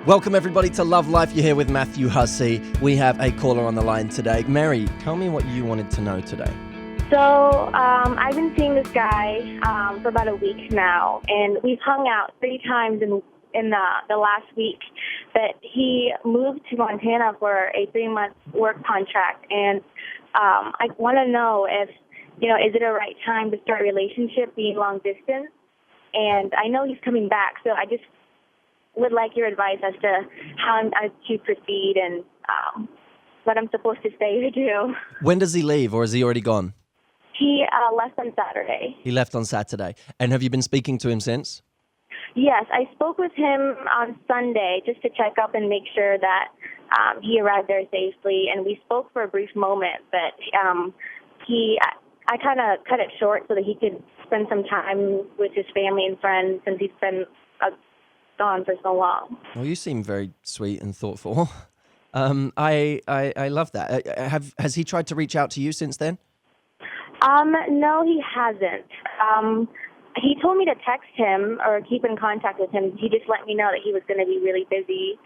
Welcome everybody to Love Life. You're here with Matthew Hussey. We have a caller on the line today. Mary, tell me what you wanted to know today. So, I've been seeing this guy for about a week now, and we've hung out 3 times in the last week. But he moved to Montana for a 3-month work contract, and I want to know if, is it a right time to start a relationship being long distance? And I know he's coming back, so I just would like your advice as to how I'm to proceed and what I'm supposed to say or do. When does he leave, or is he already gone? He left on Saturday. He left on Saturday. And have you been speaking to him since? Yes, I spoke with him on Sunday just to check up and make sure that he arrived there safely. And we spoke for a brief moment, but I kind of cut it short so that he could spend some time with his family and friends since he's been gone for so long. Well, you seem very sweet and thoughtful. I love that. Has he tried to reach out to you since then? No, he hasn't. He told me to text him or keep in contact with him. He just let me know that he was going to be really busy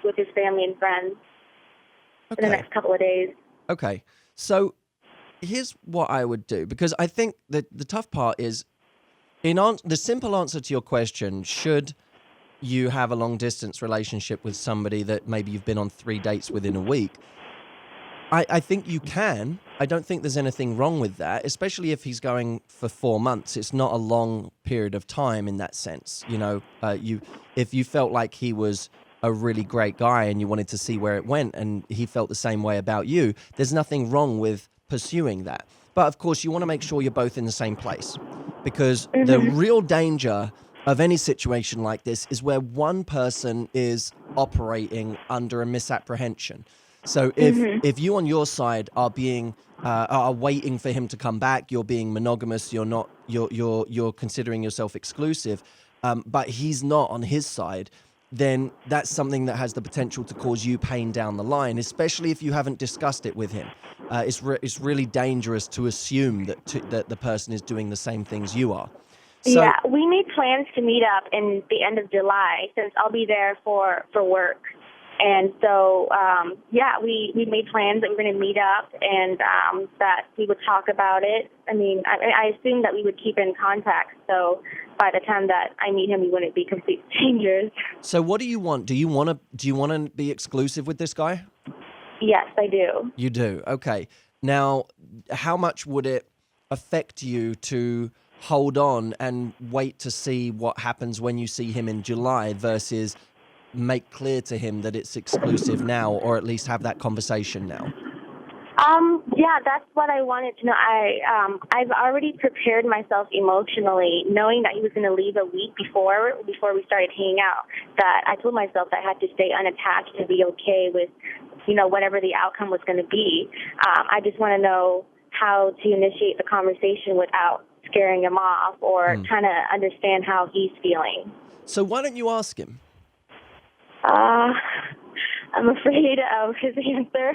with his family and friends for the next couple of days. Okay. So here's what I would do, because I think that the tough part is, the simple answer to your question, should you have a long-distance relationship with somebody that maybe you've been on 3 dates within a week, I think you can. I don't think there's anything wrong with that, especially if he's going for 4 months. It's not a long period of time in that sense. If you felt like he was a really great guy and you wanted to see where it went and he felt the same way about you, there's nothing wrong with pursuing that. But of course, you want to make sure you're both in the same place, because the real danger of any situation like this is where one person is operating under a misapprehension. So if you on your side are waiting for him to come back, you're being monogamous, you're considering yourself exclusive, but he's not on his side, then that's something that has the potential to cause you pain down the line, especially if you haven't discussed it with him. It's really dangerous to assume that the person is doing the same things you are. So, yeah, we made plans to meet up in the end of July since I'll be there for work. And so, we made plans that we were going to meet up and that we would talk about it. I mean, I assumed that we would keep in contact. So by the time that I meet him, we wouldn't be complete strangers. So what do you want? Do you want to be exclusive with this guy? Yes, I do. You do. Okay. Now, how much would it affect you to hold on and wait to see what happens when you see him in July versus make clear to him that it's exclusive now, or at least have that conversation now? Yeah, that's what I wanted to know. I've already prepared myself emotionally, knowing that he was going to leave a week before we started hanging out. That I told myself that I had to stay unattached and be okay with, whatever the outcome was going to be. I just want to know how to initiate the conversation without scaring him off or trying to understand how he's feeling. So why don't you ask him? I'm afraid of his answer.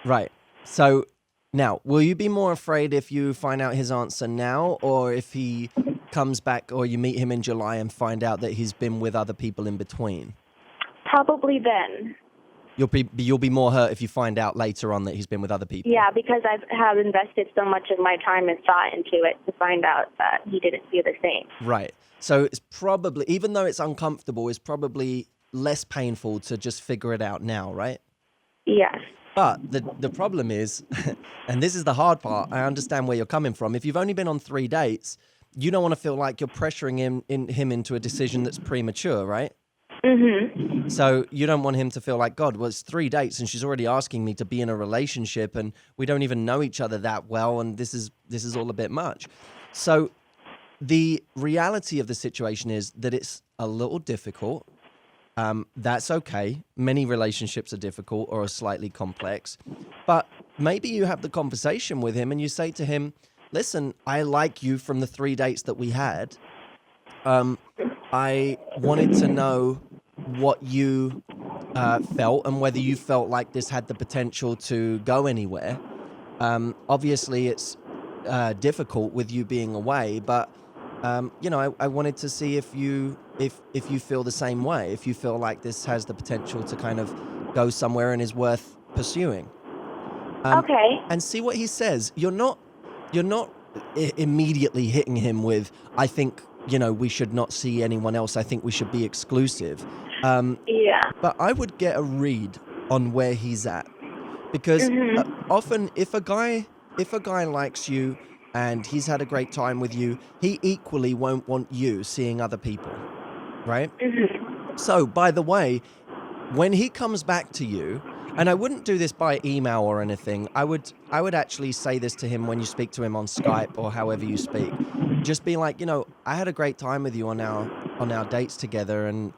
Right. So now, will you be more afraid if you find out his answer now, or if he comes back, or you meet him in July and find out that he's been with other people in between? Probably then. You'll be more hurt if you find out later on that he's been with other people. Yeah, because I have invested so much of my time and thought into it to find out that he didn't feel the same. Right. So it's probably, even though it's uncomfortable, it's probably less painful to just figure it out now, right? Yes. But the problem is, and this is the hard part, I understand where you're coming from. If you've only been on 3 dates, you don't want to feel like you're pressuring him into a decision that's premature, right? Mm-hmm. So you don't want him to feel like, God, well, it's 3 dates and she's already asking me to be in a relationship and we don't even know each other that well, and this is all a bit much. So the reality of the situation is that it's a little difficult. That's okay. Many relationships are difficult or are slightly complex. But maybe you have the conversation with him and you say to him, listen, I like you from the 3 dates that we had. I wanted to know what you felt and whether you felt like this had the potential to go anywhere. Obviously, it's difficult with you being away, but I wanted to see if if you feel the same way, if you feel like this has the potential to kind of go somewhere and is worth pursuing. Okay. And see what he says. You're not immediately hitting him with, I think, we should not see anyone else. I think we should be exclusive. Yeah. But I would get a read on where he's at, because often if a guy likes you and he's had a great time with you, he equally won't want you seeing other people, right? So, by the way, when he comes back to you, and I wouldn't do this by email or anything, I would actually say this to him when you speak to him on Skype or however you speak. Just be like, I had a great time with you on our dates together, and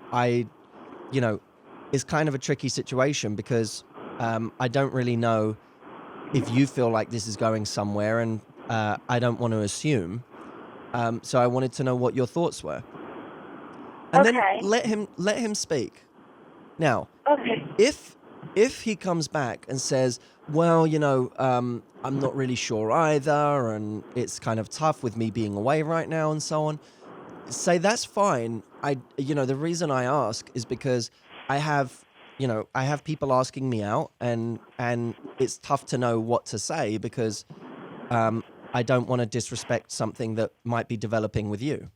it's kind of a tricky situation because I don't really know if you feel like this is going somewhere, and I don't want to assume. So I wanted to know what your thoughts were, and then let him speak. Now, if he comes back and says, well, I'm not really sure either, and it's kind of tough with me being away right now and so on, say that's fine. The reason I ask is because I have people asking me out, and it's tough to know what to say because I don't want to disrespect something that might be developing with you.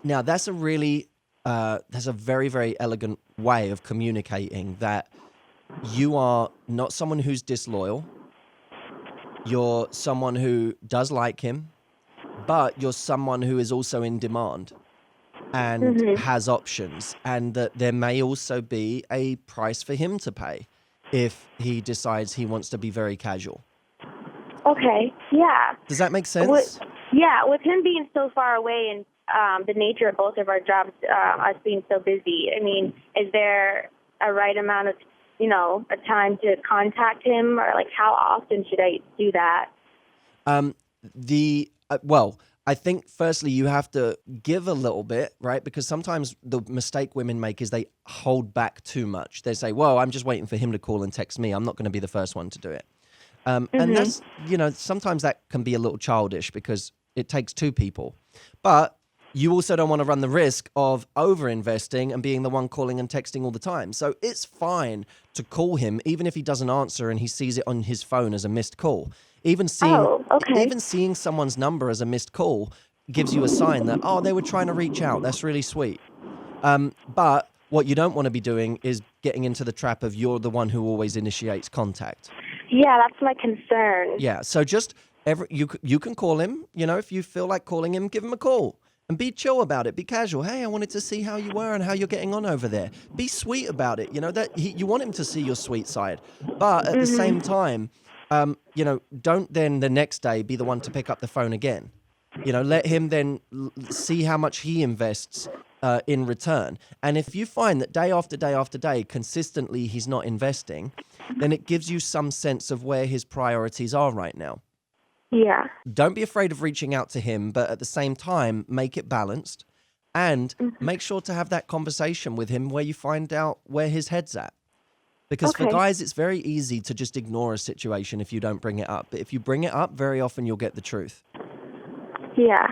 Now that's a very, very elegant way of communicating that you are not someone who's disloyal. You're someone who does like him, but you're someone who is also in demand and has options, and that there may also be a price for him to pay if he decides he wants to be very casual. Okay, yeah. Does that make sense? With him being so far away and the nature of both of our jobs, us being so busy, I mean, is there a right amount of, a time to contact him, or like how often should I do that? Well, I think firstly you have to give a little bit, right? Because sometimes the mistake women make is they hold back too much. They say, well, I'm just waiting for him to call and text me. I'm not going to be the first one to do it. And that's, sometimes that can be a little childish because it takes two people. But you also don't want to run the risk of over-investing and being the one calling and texting all the time. So it's fine to call him, even if he doesn't answer and he sees it on his phone as a missed call. Even seeing someone's number as a missed call gives you a sign that, they were trying to reach out. That's really sweet. But what you don't want to be doing is getting into the trap of you're the one who always initiates contact. Yeah, that's my concern. Yeah, so just you can call him. If you feel like calling him, give him a call. And be chill about it. Be casual. Hey, I wanted to see how you were and how you're getting on over there. Be sweet about it. You want him to see your sweet side. But at the same time, don't then the next day be the one to pick up the phone again. Let him then see how much he invests in return. And if you find that day after day after day, consistently he's not investing, then it gives you some sense of where his priorities are right now. Yeah. Don't be afraid of reaching out to him, but at the same time, make it balanced and make sure to have that conversation with him where you find out where his head's at. Because for guys, it's very easy to just ignore a situation if you don't bring it up. But if you bring it up, very often you'll get the truth. Yeah.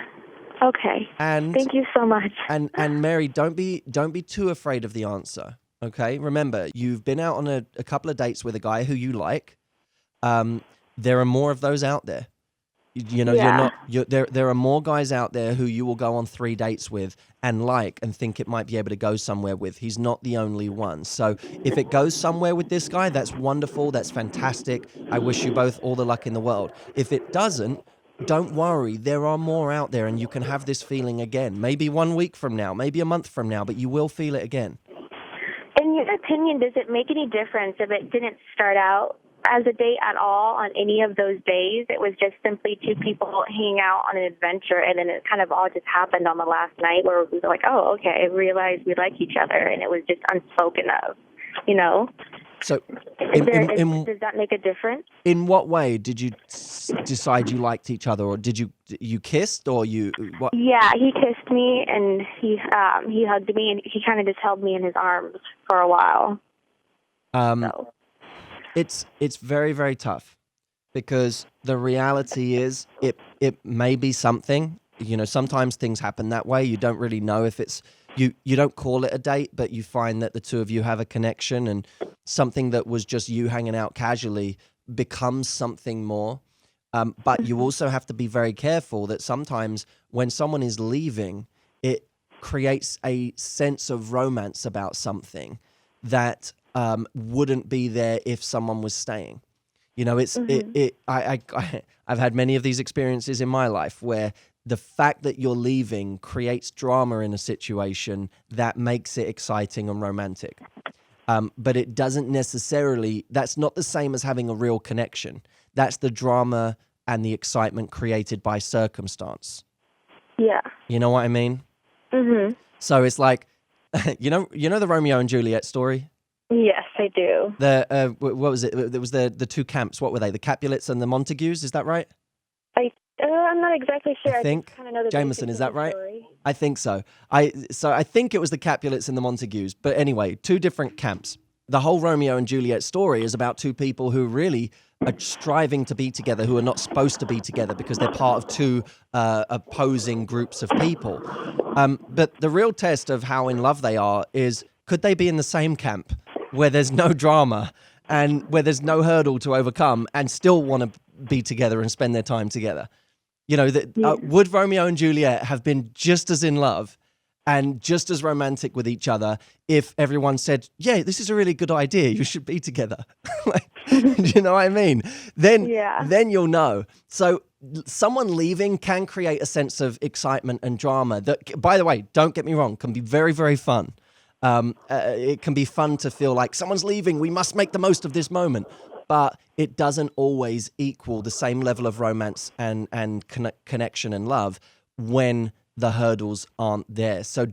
Okay. And thank you so much. And Mary, don't be too afraid of the answer. Okay? Remember, you've been out on a couple of dates with a guy who you like. There are more of those out there. There are more guys out there who you will go on 3 dates with and like and think it might be able to go somewhere with. He's not the only one. So if it goes somewhere with this guy, that's wonderful. That's fantastic. I wish you both all the luck in the world. If it doesn't, don't worry. There are more out there and you can have this feeling again. Maybe 1 week from now, maybe a month from now, but you will feel it again. In your opinion, does it make any difference if it didn't start out as a date at all on any of those days? It was just simply 2 people hanging out on an adventure, and then it kind of all just happened on the last night where we were like, oh, okay, I realized we like each other, and it was just unspoken of, So does that make a difference? In what way did you decide you liked each other, or did you kissed, or you what? Yeah, he kissed me, and he hugged me, and he kind of just held me in his arms for a while. So. It's very, very tough because the reality is it may be something, sometimes things happen that way. You don't really know if it's you don't call it a date, but you find that the two of you have a connection, and something that was just you hanging out casually becomes something more. But you also have to be very careful that sometimes when someone is leaving, it creates a sense of romance about something that wouldn't be there if someone was staying. I've had many of these experiences in my life where the fact that you're leaving creates drama in a situation that makes it exciting and romantic. But it doesn't necessarily, that's not the same as having a real connection. That's the drama and the excitement created by circumstance. Yeah. You know what I mean? Mm-hmm. So it's like, you know the Romeo and Juliet story? Yes, I do. What was it? There was the two camps. What were they? The Capulets and the Montagues? Is that right? I'm not exactly sure. I think. Kind of know the Jameson, basics is of that the right? story. I think so. I think it was the Capulets and the Montagues. But anyway, two different camps. The whole Romeo and Juliet story is about two people who really are striving to be together, who are not supposed to be together because they're part of two opposing groups of people. But the real test of how in love they are is, could they be in the same camp where there's no drama and where there's no hurdle to overcome and still want to be together and spend their time together? Would Romeo and Juliet have been just as in love and just as romantic with each other if everyone said, yeah, this is a really good idea, you should be together? Do you know what I mean? Then you'll know. So someone leaving can create a sense of excitement and drama that, by the way, don't get me wrong, can be very, very fun. It can be fun to feel like someone's leaving, we must make the most of this moment. But it doesn't always equal the same level of romance and connection and love when the hurdles aren't there. So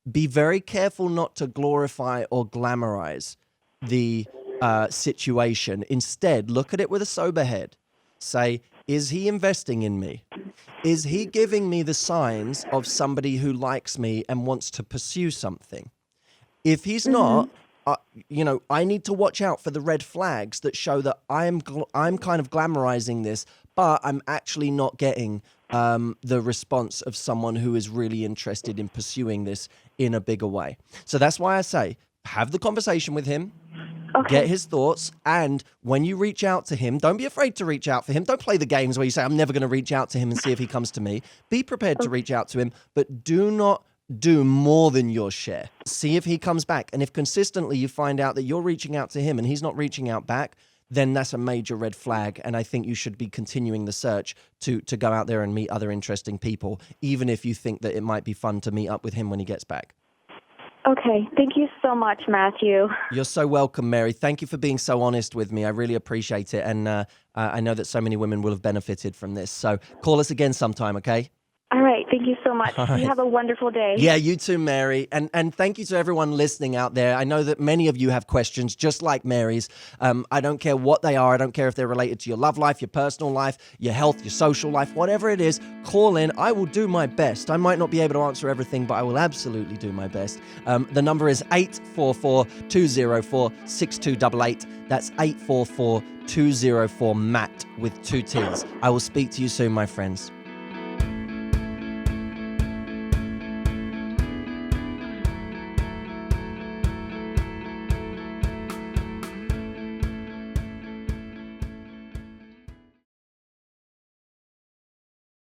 be very careful not to glorify or glamorize the situation. Instead, look at it with a sober head. Say, is he investing in me? Is he giving me the signs of somebody who likes me and wants to pursue something? If he's not, I need to watch out for the red flags that show that I'm kind of glamorizing this, but I'm actually not getting the response of someone who is really interested in pursuing this in a bigger way. So that's why I say, have the conversation with him, get his thoughts, and when you reach out to him, don't be afraid to reach out for him. Don't play the games where you say, I'm never going to reach out to him and see if he comes to me. Be prepared to reach out to him, but do not do more than your share. See if he comes back. And if consistently you find out that you're reaching out to him and he's not reaching out back, then that's a major red flag. And I think you should be continuing the search to go out there and meet other interesting people, even if you think that it might be fun to meet up with him when he gets back. Okay. Thank you so much, Matthew. You're so welcome, Mary. Thank you for being so honest with me. I really appreciate it. And I know that so many women will have benefited from this. So call us again sometime, okay? All right. Thank you so much. All right. You have a wonderful day. Yeah, you too, Mary. And thank you to everyone listening out there. I know that many of you have questions just like Mary's. I don't care what they are. I don't care if they're related to your love life, your personal life, your health, your social life, whatever it is, call in. I will do my best. I might not be able to answer everything, but I will absolutely do my best. The number is 844-204-6288. That's 844-204-MATT with two T's. I will speak to you soon, my friends.